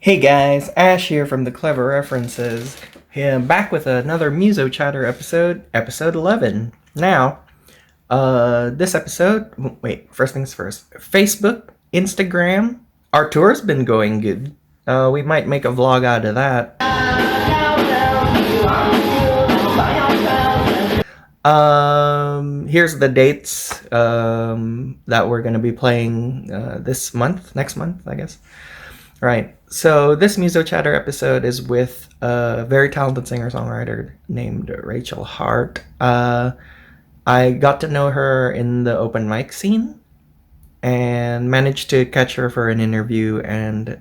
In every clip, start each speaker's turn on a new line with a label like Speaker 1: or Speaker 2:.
Speaker 1: Hey guys, Ash here from the Clever References. Here, back with another MusoChatter episode 11. Now, this episode, wait, first things first. Facebook, Instagram, our tour's been going good. We might make a vlog out of that. Here's the dates that we're gonna be playing next month, I guess. Right. So this MusoChatter episode is with a very talented singer-songwriter named Rachael Hart. I got to know her in the open mic scene and managed to catch her for an interview and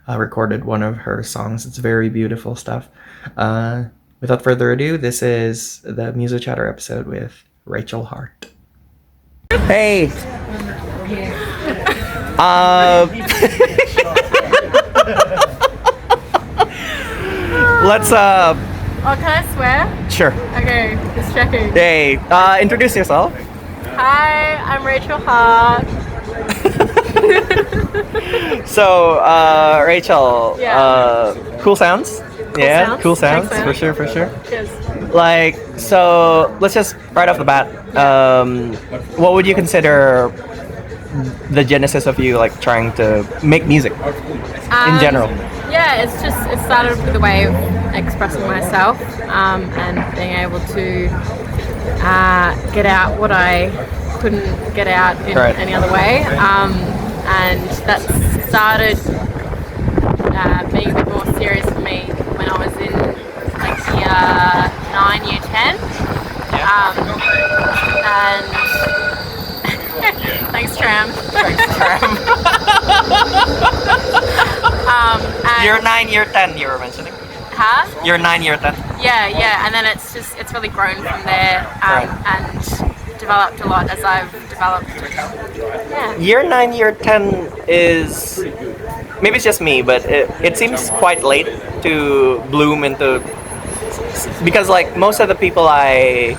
Speaker 1: recorded one of her songs. It's very beautiful stuff. Without further ado, this is the MusoChatter episode with Rachael Hart. Hey! Let's
Speaker 2: Oh, can I swear?
Speaker 1: Sure.
Speaker 2: Okay, just checking.
Speaker 1: Hey, introduce yourself.
Speaker 2: Hi, I'm Rachael Hart.
Speaker 1: So, Rachael,
Speaker 2: Yeah.
Speaker 1: cool sounds.
Speaker 2: sounds.
Speaker 1: Cool sounds,
Speaker 2: Thanks, man.
Speaker 1: for sure.
Speaker 2: Cheers.
Speaker 1: Like, so let's just right off the bat, what would you consider the genesis of you like trying to make music in general?
Speaker 2: Yeah, it started with a way of expressing myself and being able to get out what I couldn't get out in any other way. And that started being a bit more serious for me when I was in like year 9, year 10. And thanks, Tram. And
Speaker 1: Year 9, year 10, you were mentioning.
Speaker 2: Huh?
Speaker 1: Year 9, year 10.
Speaker 2: Yeah, and then it's really grown from there and developed a lot as I've developed. Yeah.
Speaker 1: Year 9, year 10 is, maybe it's just me, but it seems quite late to bloom into, because like most of the people I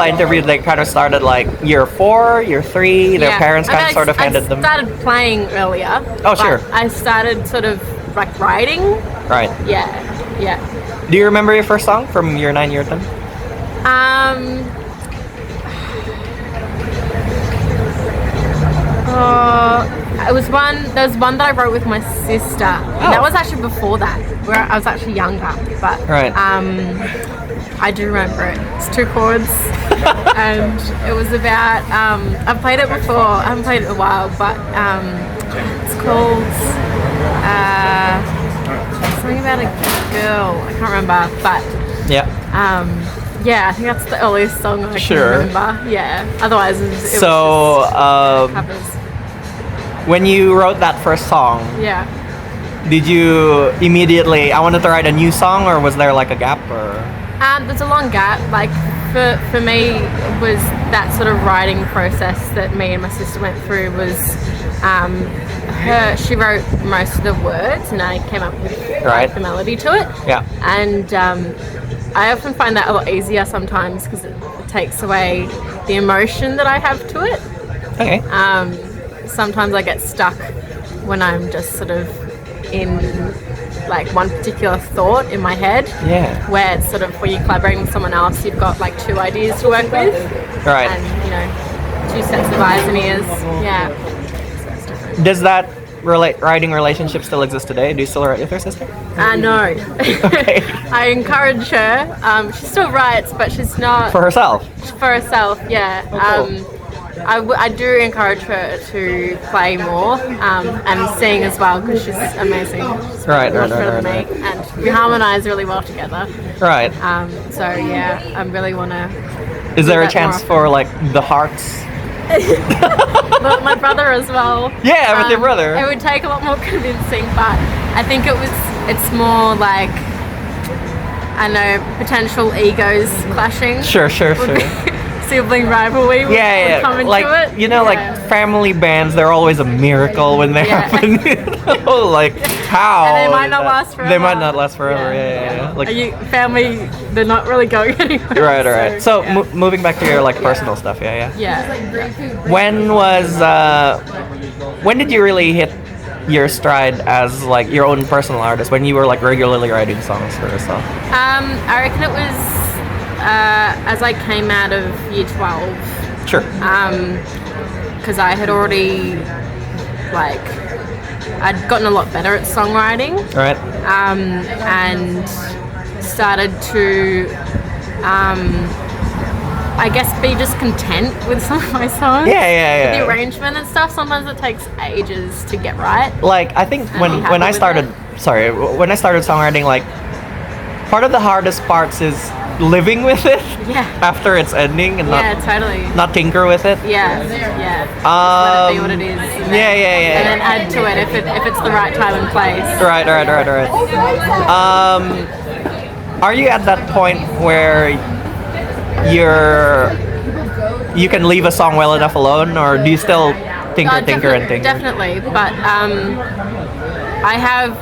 Speaker 1: interviewed, they kind of started like year 4, year 3. Their parents kind of sort of handed them.
Speaker 2: I started playing earlier.
Speaker 1: Oh, sure.
Speaker 2: I started sort of like writing.
Speaker 1: Right.
Speaker 2: Yeah.
Speaker 1: Do you remember your first song from year 9, year 10?
Speaker 2: There was one that I wrote with my sister. And that was actually before that, where I was actually younger. But I do remember it. It's 2 chords, and it was about. I've played it before. I haven't played it in a while, but it's called something about a girl. I can't remember, but yeah, I think that's the earliest song I can remember. Yeah. Otherwise, it was just covers.
Speaker 1: When you wrote that first song, did you immediately? I wanted to write a new song, or was there like a gap, or?
Speaker 2: There's a long gap. Like for me, it was that sort of writing process that me and my sister went through. Was she wrote most of the words, and I came up with the melody to it. Yeah. And I often find that a lot easier sometimes because it takes away the emotion that I have to it.
Speaker 1: Okay.
Speaker 2: Sometimes I get stuck when I'm just sort of in like one particular thought in my head. Yeah. Where it's sort of when you're collaborating with someone else, you've got like 2 ideas to work with. Right. And 2 sets of eyes and ears. Yeah. So it's different.
Speaker 1: Does that writing relationship still exist today? Do you still write with your sister?
Speaker 2: No.
Speaker 1: Okay.
Speaker 2: I encourage her. She still writes, but she's not.
Speaker 1: For herself?
Speaker 2: For herself, yeah.
Speaker 1: Oh, cool.
Speaker 2: I do encourage her to play more and sing as well because she's amazing. She's
Speaker 1: right.
Speaker 2: And we harmonise really well together.
Speaker 1: Right.
Speaker 2: So yeah, I really want to.
Speaker 1: Is there a chance for like the Hearts?
Speaker 2: But my brother as well.
Speaker 1: Yeah, with your brother.
Speaker 2: It would take a lot more convincing, but I think it's more like, I know, potential egos clashing.
Speaker 1: Sure.
Speaker 2: Sibling rivalry would come into
Speaker 1: like,
Speaker 2: it.
Speaker 1: Like family bands, they're always a miracle when they happen. Like how?
Speaker 2: And they might not last forever.
Speaker 1: They might not last forever. Yeah. Like
Speaker 2: family, they're not really going anywhere.
Speaker 1: Right. So moving back to your like personal stuff. Yeah.
Speaker 2: Yeah.
Speaker 1: When did you really hit your stride as like your own personal artist when you were like regularly writing songs for yourself?
Speaker 2: I reckon it was as I came out of year 12.
Speaker 1: Sure.
Speaker 2: Because I had already I'd gotten a lot better at songwriting.
Speaker 1: Right.
Speaker 2: And started to I guess be just content with some of my songs.
Speaker 1: Yeah.
Speaker 2: The arrangement and stuff, sometimes it takes ages to get right.
Speaker 1: Like, I think when I started songwriting, like, part of the hardest parts is living with it after it's ending and not tinker with it.
Speaker 2: Yeah. Just let it be what it is. And then add to it if it's the right time and place.
Speaker 1: Right. Are you at that point where you can leave a song well enough alone, or do you still tinker and tinker?
Speaker 2: Definitely, but I have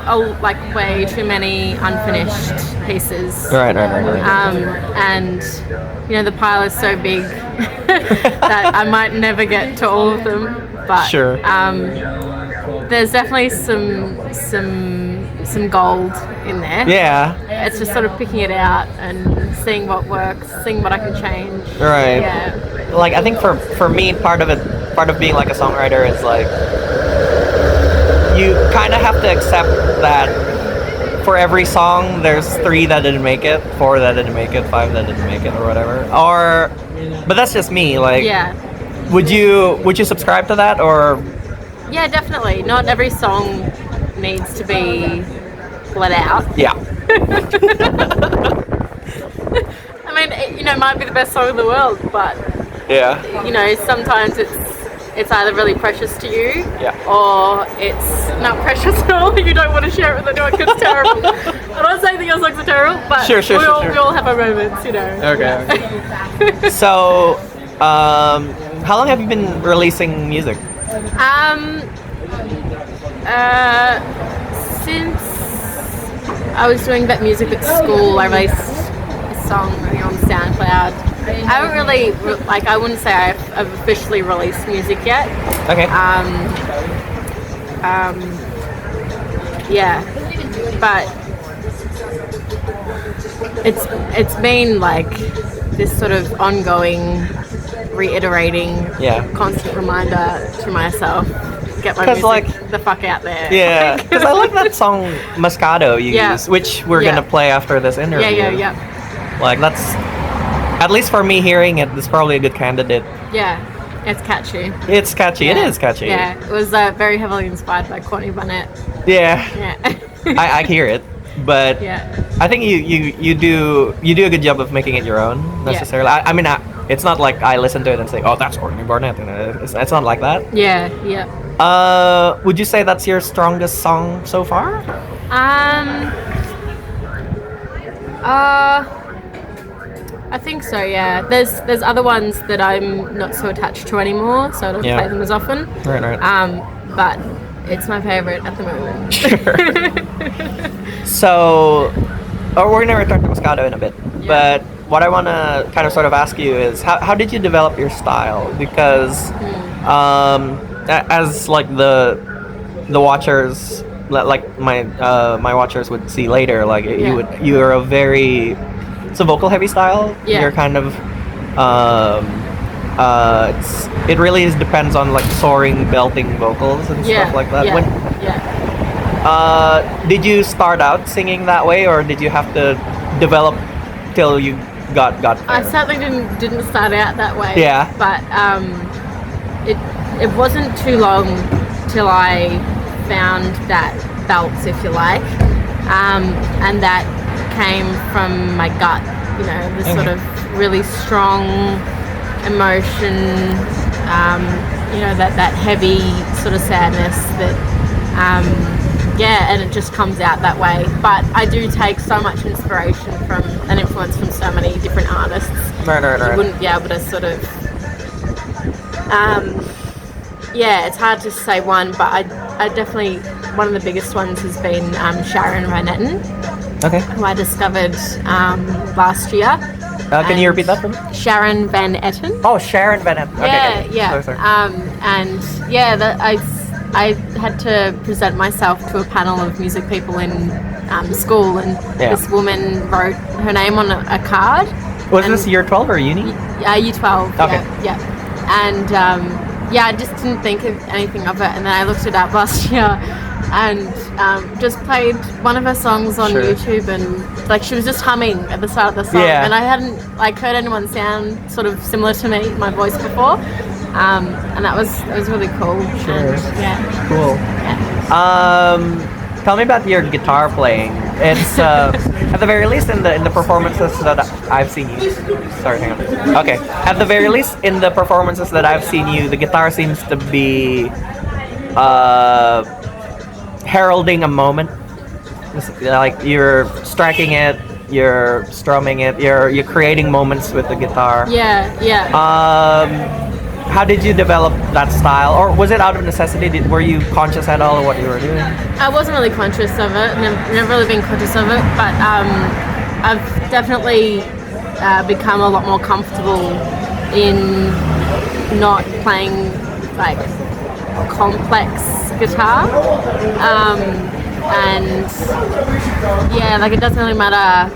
Speaker 2: way too many unfinished pieces.
Speaker 1: Right.
Speaker 2: And the pile is so big that I might never get to all of them. But
Speaker 1: sure.
Speaker 2: There's definitely some gold in there.
Speaker 1: Yeah.
Speaker 2: It's just sort of picking it out and seeing what works, seeing what I can change.
Speaker 1: Right.
Speaker 2: Yeah.
Speaker 1: Like, I think for me, part of being like a songwriter is like you kind of have to accept that for every song there's 3 that didn't make it, 4 that didn't make it, 5 that didn't make it, or whatever. But that's just me. Like, would you subscribe to that, or?
Speaker 2: Yeah, definitely. Not every song needs to be let out.
Speaker 1: Yeah.
Speaker 2: I mean, it might be the best song in the world, but sometimes it's either really precious to you, or it's not precious at all. You don't want to share it with anyone because it's terrible. I'm not saying that your songs are terrible, but we all have our moments,
Speaker 1: Okay. So, how long have you been releasing music?
Speaker 2: Since I was doing that music at school, I released a song on SoundCloud. I haven't really, I wouldn't say I've officially released music yet.
Speaker 1: Okay.
Speaker 2: But it's been like this sort of ongoing, reiterating, constant reminder to myself. Get my music the fuck out there.
Speaker 1: Yeah, because I like that song Moscato you use, which we're gonna play after this interview.
Speaker 2: Yeah.
Speaker 1: Like, that's, at least for me hearing it, it's probably a good candidate.
Speaker 2: Yeah, it's catchy.
Speaker 1: It's catchy.
Speaker 2: Yeah.
Speaker 1: It is catchy.
Speaker 2: Yeah, it was very heavily inspired by Corny Barnett.
Speaker 1: Yeah. I hear it, but I think you do a good job of making it your own necessarily. I mean, it's not like I listen to it and say, oh, that's Corny Barnett. It's not like that.
Speaker 2: Yeah.
Speaker 1: Would you say that's your strongest song so far?
Speaker 2: I think so, yeah. There's other ones that I'm not so attached to anymore, so I don't play them as often.
Speaker 1: Right.
Speaker 2: But it's my favorite at the moment.
Speaker 1: Sure. So, we're gonna return to Moscato in a bit, but what I want to kind of sort of ask you is how did you develop your style? Because as like the watchers, like my watchers would see later, like you're a very, it's a vocal heavy style. You're kind of it really depends on like soaring, belting vocals and stuff like that. Did you start out singing that way, or did you have to develop till you got there?
Speaker 2: I certainly didn't start out that way.
Speaker 1: Yeah.
Speaker 2: But it wasn't too long till I found that belts, if you like, and that came from my gut. The sort of really strong emotion. That heavy sort of sadness that. And it just comes out that way. But I do take so much inspiration from and influence from so many different artists.
Speaker 1: Right.
Speaker 2: You wouldn't be able to sort of. It's hard to say one, but I definitely, one of the biggest ones has been Sharon Van Etten, who I discovered last year.
Speaker 1: Can you repeat that for me?
Speaker 2: Sharon Van Etten.
Speaker 1: Oh, Sharon Van Etten. Okay.
Speaker 2: Yeah.
Speaker 1: Sorry.
Speaker 2: I had to present myself to a panel of music people in school, and this woman wrote her name on a card.
Speaker 1: Was this year 12 or uni?
Speaker 2: Year 12.
Speaker 1: Okay.
Speaker 2: Yeah. And I just didn't think of anything of it, and then I looked it up last year and just played one of her songs on YouTube, and like she was just humming at the start of the song, and I hadn't like heard anyone sound sort of similar to me, my voice before, and that was really cool.
Speaker 1: Sure.
Speaker 2: And,
Speaker 1: cool.
Speaker 2: Yeah.
Speaker 1: Tell me about your guitar playing. It's at the very least in the performances that I've seen you. Sorry, hang on. Okay, at the very least in the performances that I've seen you, the guitar seems to be heralding a moment. Like you're striking it, you're strumming it, you're creating moments with the guitar.
Speaker 2: Yeah.
Speaker 1: How did you develop that style, or was it out of necessity? Were you conscious at all of what you were doing?
Speaker 2: I wasn't really conscious of it. Never really been conscious of it, but I've definitely become a lot more comfortable in not playing like complex guitar, and yeah, like it doesn't really matter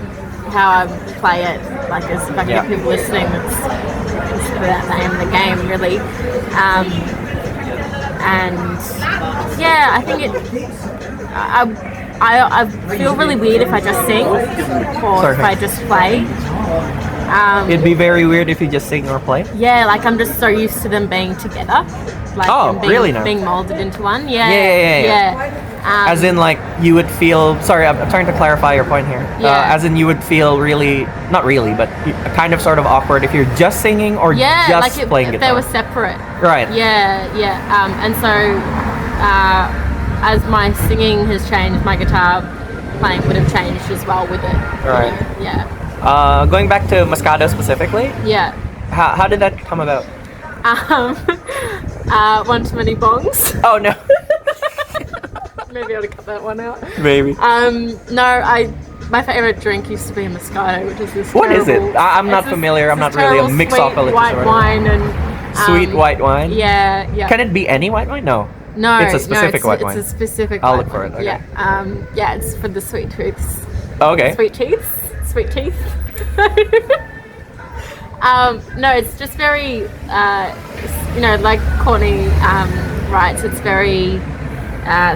Speaker 2: how I play it. Like as if I get people listening, it's that name of the game, really. And yeah, I think I feel really weird if I just sing or if I just play.
Speaker 1: It'd be very weird if you just sing or play.
Speaker 2: Yeah, like I'm just so used to them being together. Like
Speaker 1: really now?
Speaker 2: Being molded into one.
Speaker 1: Yeah. As in, like, you would feel... Sorry, I'm trying to clarify your point here. As in, you would feel really... Not really, but kind of sort of awkward if you're just singing or just playing guitar.
Speaker 2: They were separate.
Speaker 1: Right.
Speaker 2: Yeah. And so, as my singing has changed, my guitar playing would have changed as well with it.
Speaker 1: Right.
Speaker 2: Yeah.
Speaker 1: Going back to Moscato specifically.
Speaker 2: Yeah.
Speaker 1: How did that come about?
Speaker 2: One too many bongs.
Speaker 1: Oh, no.
Speaker 2: Maybe I ought to cut that one out.
Speaker 1: Maybe.
Speaker 2: No, my favorite drink used to be a Moscato, which is this.
Speaker 1: What is it? I'm not familiar. I'm not really a mixologist.
Speaker 2: White wine and
Speaker 1: sweet white wine.
Speaker 2: Yeah.
Speaker 1: Can it be any white wine? No.
Speaker 2: No,
Speaker 1: it's a specific white wine.
Speaker 2: It's a specific.
Speaker 1: I'll look for it. Okay.
Speaker 2: Yeah. It's for the sweet tooths.
Speaker 1: Okay.
Speaker 2: Sweet teeth. No, it's just very, like Courtney writes, it's very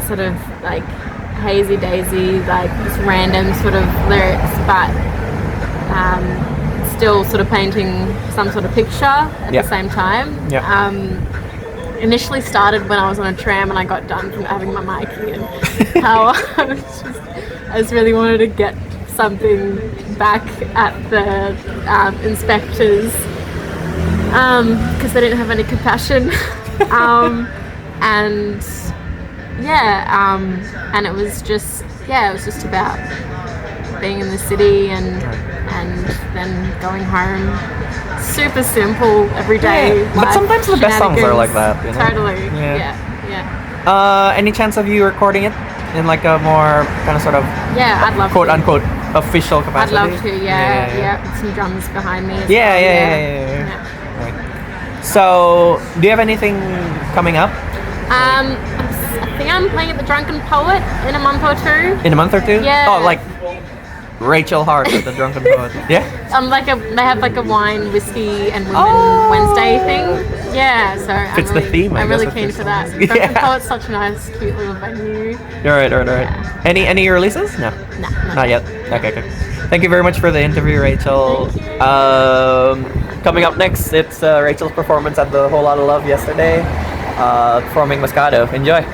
Speaker 2: sort of like hazy daisy, like just random sort of lyrics, but still sort of painting some sort of picture at the same time. Initially started when I was on a tram and I got done from having my Mikey, and how I just really wanted to get something back at the inspectors because they didn't have any compassion. And it was just about being in the city and then going home. Super simple, everyday life.
Speaker 1: But sometimes the best songs are like that, you know?
Speaker 2: Totally. Yeah.
Speaker 1: Any chance of you recording it in like a more kind of sort of
Speaker 2: I'd love
Speaker 1: quote
Speaker 2: to.
Speaker 1: unquote official capacity?
Speaker 2: I'd love to, yeah. With some drums behind me as well.
Speaker 1: Yeah. Right. So, do you have anything coming up?
Speaker 2: I think I'm playing at the Drunken Poet in a month or two.
Speaker 1: In a month or two?
Speaker 2: Yeah.
Speaker 1: Oh, like Rachael Hart at the Drunken Poet. Yeah?
Speaker 2: They have like a wine, whiskey and women Wednesday thing. Yeah, so
Speaker 1: Fits the theme, I
Speaker 2: I'm
Speaker 1: guess,
Speaker 2: really keen for that. Drunken Poet's such a nice, cute little venue.
Speaker 1: All right.
Speaker 2: Yeah.
Speaker 1: Any releases? No.
Speaker 2: No,
Speaker 1: not yet. Okay, good. Thank you very much for the interview, Rachel. Coming up next, it's Rachel's performance at the Whole Lotta Love yesterday, performing Moscato. Enjoy.